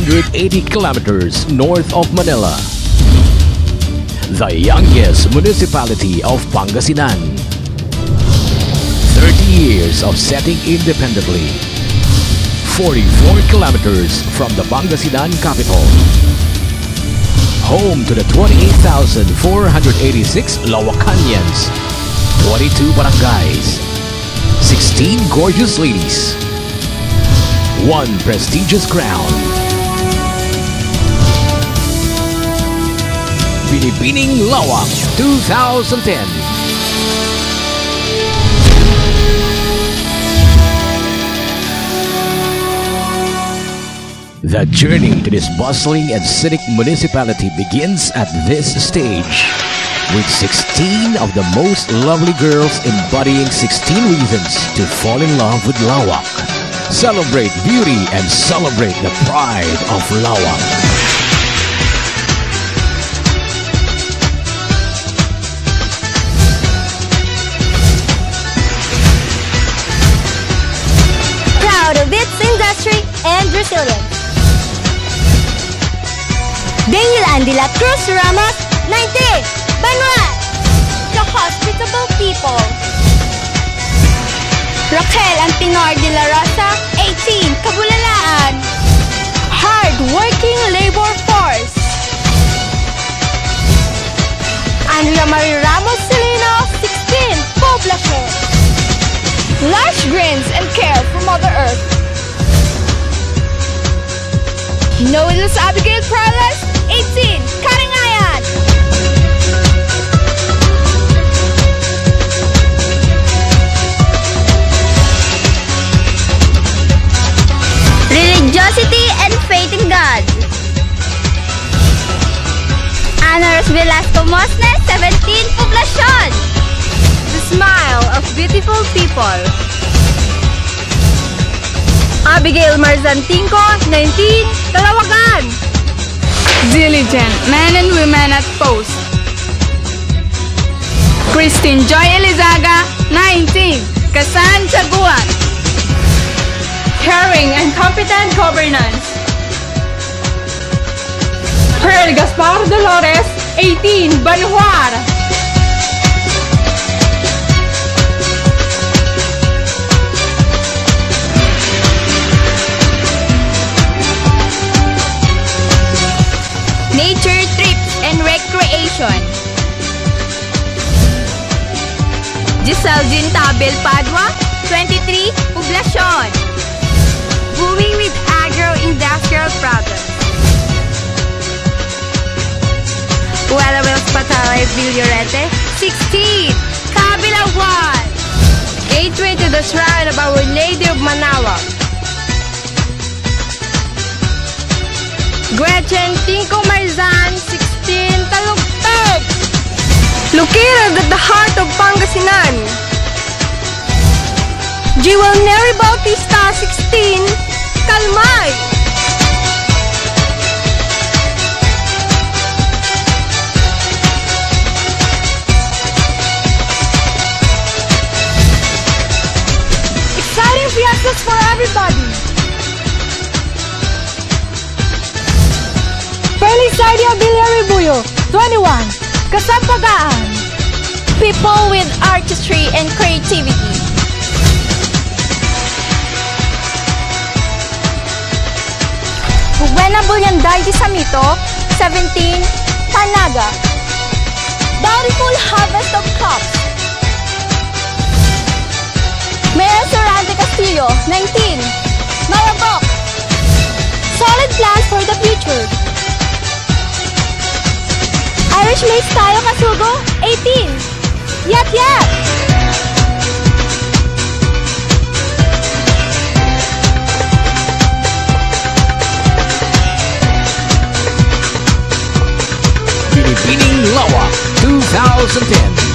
180 kilometers north of Manila. The youngest municipality of Pangasinan. 30 years of setting independently. 44 kilometers from the Pangasinan capital. Home to the 28,486 Laoacanians. 22 barangays. 16 gorgeous ladies. 1 prestigious crown. Binibining Laoac 2010. The journey to this bustling and scenic municipality begins at this stage, with 16 of the most lovely girls embodying 16 reasons to fall in love with Laoac. Celebrate beauty and celebrate the pride of Laoac. Proud of its industry and resilience. Binibining Laoac Ramos, 19, Banwat. The hospitable people. Raquel Antinor de la Rosa, 18, Kabulalaan. Hard-working labor force. Andrea Marie Ramos Celino, 16, Poblacion. Lush greens and care for Mother Earth. Noel's Abigail Prowless, 18, Karangayan. Religiosity and faith in God. Ana Velasco Mosnes, 17, Poblacion. The smile of beautiful people. Abigail Marzantinco, 19, Calawagan. Diligent men and women at post. Christine Joy Elizaga, 19, Kasan Chaguan. Caring and competent governance. Pearl Gaspar Dolores, 18, Banhuar. Nature trips and recreation. Giselle Jean Tabel Padua, 23, Poblacion. Booming with agro-industrial products. Wells Patay Villorete, 16, Cabilawan. Gateway to the shrine of Our Lady of Manaoac. Gretchen Tinko Marzan, 16, Talugtog. Located at the heart of Pangasinan. Jewel Neri Bautista, 16, Kalmay. Exciting fiestas for everybody. Felisadia Villaribuyo, 21, Kasampagaan. People with artistry and creativity. Buena Bulyanday de Samito, 17, Tanaga. Bountiful harvest of crops. Mayor Sorante Castillo, 19, Marabok. Solid plans for the future. Irish Maize Tayo Kasugo, 18, Yat Yat. Binibining Laoac 2010.